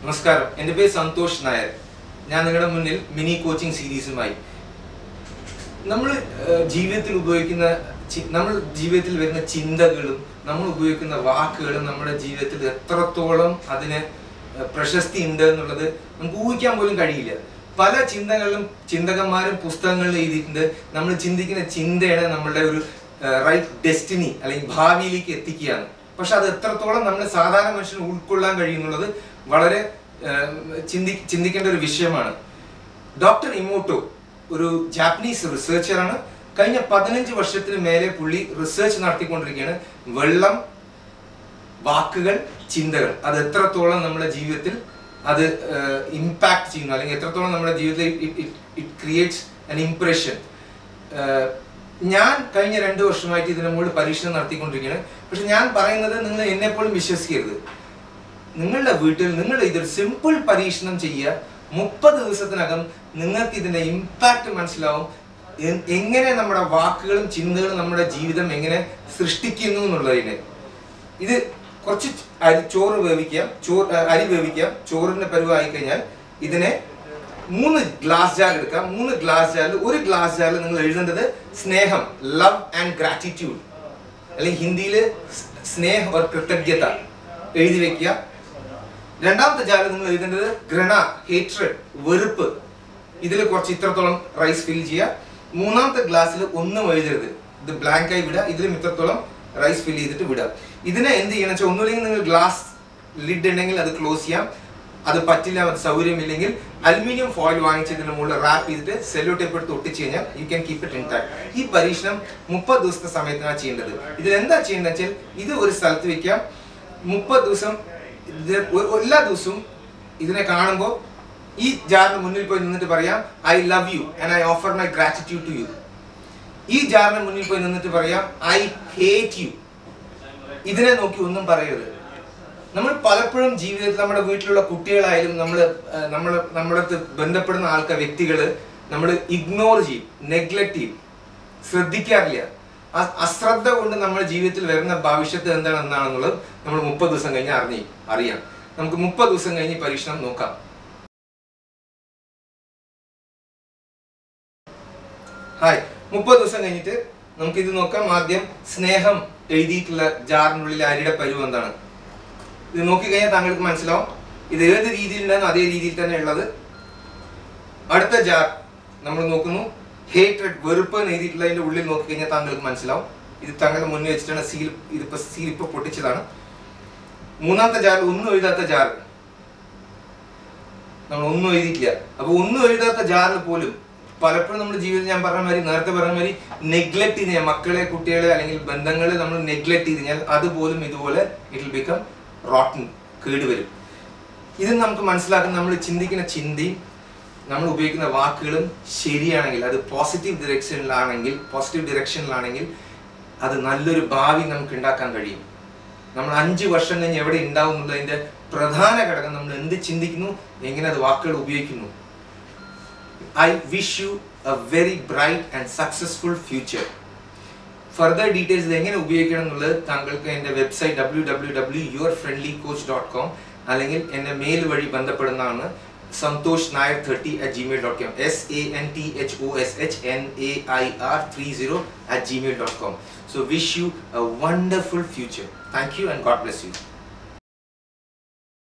നമസ്കാരം, എൻ്റെ പേര് സന്തോഷ് നായർ. ഞാൻ നിങ്ങളുടെ മുന്നിൽ മിനി കോച്ചിങ് സീരീസുമായി നമ്മൾ ജീവിതത്തിൽ വരുന്ന ചിന്തകളും നമ്മൾ ഉപയോഗിക്കുന്ന വാക്കുകളും നമ്മുടെ ജീവിതത്തിൽ എത്രത്തോളം അതിന് പ്രശസ്തി ഉണ്ട് എന്നുള്ളത് നമുക്ക് ഊഹിക്കാൻ പോലും കഴിയില്ല. പല ചിന്തകന്മാരും പുസ്തകങ്ങളിൽ എഴുതിയിട്ടുണ്ട്. നമ്മൾ ചിന്തിക്കുന്ന ചിന്തയാണ് നമ്മളുടെ ഒരു റൈറ്റ് ഡെസ്റ്റിനി അല്ലെങ്കിൽ ഭാവിയിലേക്ക് എത്തിക്കുകയാണ്. പക്ഷെ അത് എത്രത്തോളം നമ്മൾ സാധാരണ മനുഷ്യന് ഉൾക്കൊള്ളാൻ കഴിയുന്നുള്ളത് വളരെ ചിന്തിക്കേണ്ട ഒരു വിഷയമാണ്. ഡോക്ടർ ഇമോട്ടോ ഒരു ജാപ്പനീസ് റിസർച്ചറാണ്. കഴിഞ്ഞ 15 വർഷത്തിന് മേലെ പുള്ളി റിസർച്ച് നടത്തിക്കൊണ്ടിരിക്കുകയാണ്. വെള്ളം, വാക്കുകൾ, ചിന്തകൾ അത് എത്രത്തോളം നമ്മുടെ ജീവിതത്തിൽ അത് ഇമ്പാക്ട് ചെയ്യുന്നു, അല്ലെങ്കിൽ എത്രത്തോളം നമ്മുടെ ജീവിതത്തിൽ ഇറ്റ് ക്രിയേറ്റ്സ് ആൻ ഇംപ്രഷൻ. ഞാൻ കഴിഞ്ഞ 2 വർഷമായിട്ട് ഇതിന് മുകളിൽ പരീക്ഷണം നടത്തിക്കൊണ്ടിരിക്കുകയാണ്. പക്ഷെ ഞാൻ പറയുന്നത് നിങ്ങൾ എന്നെപ്പോഴും വിശ്വസിക്കരുത്. നിങ്ങളുടെ വീട്ടിൽ നിങ്ങൾ ഇതൊരു സിമ്പിൾ പരീക്ഷണം ചെയ്യുക. 30 ദിവസത്തിനകം നിങ്ങൾക്ക് ഇതിന്റെ ഇമ്പാക്ട് മനസ്സിലാവും. എങ്ങനെ നമ്മുടെ വാക്കുകളും ചിന്തകളും നമ്മുടെ ജീവിതം എങ്ങനെ സൃഷ്ടിക്കുന്നു എന്നുള്ളതിന്. ഇത് കുറച്ച് അരി വേവിക്കാം. ചോറിന്റെ പരുവായി കഴിഞ്ഞാൽ ഇതിനെ 3 ഗ്ലാസ് ജാർ എടുക്കാം. 3 ഗ്ലാസ് ജാറിൽ 1 ഗ്ലാസ് ജാറിൽ നിങ്ങൾ എഴുതേണ്ടത് സ്നേഹം, ലവ് ആൻഡ് ഗ്രാറ്റിറ്റ്യൂഡ്, അല്ലെങ്കിൽ ഹിന്ദിയിൽ സ്നേഹ ഓർ കൃതജ്ഞത എഴുതി വെക്കുക. രണ്ടാമത്തെ ജാറിൽ നിങ്ങൾ എഴുതേണ്ടത് ഘൃണ, ഹേറ്റ്രഡ്, വെറുപ്പ്. ഇതിൽ കുറച്ച് ഇത്രത്തോളം റൈസ് ഫിൽ ചെയ്യുക. മൂന്നാമത്തെ ഗ്ലാസ്സിൽ ഒന്നും എഴുതരുത്, ഇത് ബ്ലാങ്ക് ആയി വിടുക. ഇതിലും ഇത്രത്തോളം റൈസ് ഫിൽ ചെയ്തിട്ട് വിടുക. ഇതിനെ എന്ത് ചെയ്യണം വെച്ചാൽ, ഒന്നുമില്ലെങ്കിൽ നിങ്ങൾ ഗ്ലാസ് ലിഡ് ഉണ്ടെങ്കിൽ അത് ക്ലോസ് ചെയ്യാം. അത് പറ്റില്ല, അത് സൗകര്യമില്ലെങ്കിൽ അലുമിനിയം ഫോയിൽ വാങ്ങിച്ച് ഇതിന് മുകളിൽ റാപ്പ് ചെയ്തിട്ട് സെല്ലോ ടേപ്പ് എടുത്ത് ഒട്ടിച്ച് കഴിഞ്ഞാൽ you can keep it intact. ഈ പരീക്ഷണം 30 ദിവസത്തെ സമയത്താണ് ചെയ്യേണ്ടത്. ഇതിൽ എന്താ ചെയ്യേണ്ടത് വെച്ചാൽ, ഇത് ഒരു സ്ഥലത്ത് വെക്കാം. 30 ദിവസം എല്ലാ ദിവസവും ഇതിനെ കാണുമ്പോൾ ഈ ജാറിന് മുന്നിൽ പോയി നിന്നിട്ട് പറയാം I love you and I offer my gratitude to you. ഈ ജാറിന് മുന്നിൽ പോയി നിന്നിട്ട് പറയാം ഐ ഹേറ്റ് യു. ഇതിനെ നോക്കി ഒന്നും പറയരുത്. നമ്മൾ പലപ്പോഴും ജീവിതത്തിൽ നമ്മുടെ വീട്ടിലുള്ള കുട്ടികളായാലും നമ്മുടെ ബന്ധപ്പെടുന്ന വ്യക്തികള് നമ്മൾ ഇഗ്നോർ ചെയ്യും, നെഗ്ലക്ട് ചെയ്യും, ശ്രദ്ധിക്കാറില്ല. അശ്രദ്ധ കൊണ്ട് നമ്മുടെ ജീവിതത്തിൽ വരുന്ന ഭവിഷ്യത്ത് എന്താണെന്നുള്ളത് നമ്മൾ 30 ദിവസം കഴിഞ്ഞ് അറിയാം. നമുക്ക് 30 ദിവസം കഴിഞ്ഞ് പരീക്ഷണം നോക്കാം. ഹായ്, 30 ദിവസം കഴിഞ്ഞിട്ട് നമുക്കിത് നോക്കാം. ആദ്യം സ്നേഹം എഴുതിയിട്ടുള്ള ജാറിനുള്ളിൽ അരിയുടെ പരുവ് എന്താണ്. ഇത് നോക്കിക്കഴിഞ്ഞാൽ താങ്കൾക്ക് മനസ്സിലാവും ഇത് ഏത് രീതിയിലുണ്ടെന്ന് അതേ രീതിയിൽ തന്നെ ഉള്ളത്. അടുത്ത ജാർ നമ്മൾ നോക്കുന്നു, ഹേറ്റ്രഡ്, വെറുപ്പ് എന്ന് എഴുതിയിട്ടുള്ളതിന്റെ ഉള്ളിൽ നോക്കിക്കഴിഞ്ഞാൽ താങ്കൾക്ക് മനസ്സിലാവും ഇത് താങ്കളുടെ മുന്നിൽ വെച്ചിട്ടാണ് സീൽ ഇപ്പൊ പൊട്ടിച്ചതാണ്. മൂന്നാമത്തെ ജാർ ഒന്നും എഴുതാത്ത ജാർ, നമ്മൾ ഒന്നും എഴുതിയിട്ടില്ല. അപ്പൊ ഒന്നും എഴുതാത്ത ജാറിൽ പോലും പലപ്പോഴും നമ്മുടെ ജീവിതത്തിൽ ഞാൻ നേരത്തെ പറഞ്ഞ മാതിരി നെഗ്ലക്ട് ചെയ്ത് കഴിഞ്ഞാൽ, മക്കളെ, കുട്ടികളെ അല്ലെങ്കിൽ ബന്ധങ്ങളെ നമ്മൾ നെഗ്ലക്ട് ചെയ്ത് കഴിഞ്ഞാൽ അതുപോലും ഇതുപോലെ ഇറ്റ് വിൽ ബിക്കം റോട്ടൻ, കേടുവരും. ഇത് നമുക്ക് മനസ്സിലാക്കുന്ന നമ്മൾ ചിന്തിക്കുന്ന ചിന്തയും നമ്മൾ ഉപയോഗിക്കുന്ന വാക്കുകളും ശരിയാണെങ്കിൽ, അത് പോസിറ്റീവ് ഡിറക്ഷനിലാണെങ്കിൽ അത് നല്ലൊരു ഭാവി നമുക്ക് ഉണ്ടാക്കാൻ കഴിയും. നമ്മൾ 5 വർഷം കഴിഞ്ഞ് എവിടെ ഉണ്ടാവും എന്നുള്ളതിന്റെ പ്രധാന ഘടകം നമ്മൾ എന്ത് ചിന്തിക്കുന്നു, എങ്ങനെ അത് വാക്കുകൾ ഉപയോഗിക്കുന്നു. I wish you a very bright and successful future. Further details എങ്ങനെ ഉപയോഗിക്കണം എന്നുള്ളത് താങ്കൾക്ക് എൻ്റെ വെബ്സൈറ്റ് www.yourfriendlycoach.com അല്ലെങ്കിൽ എൻ്റെ മെയിൽ വഴി ബന്ധപ്പെടുന്നതാണ്. santoshnair30@gmail.com, santoshnair30@gmail.com. So wish you a wonderful future. Thank you and God bless you.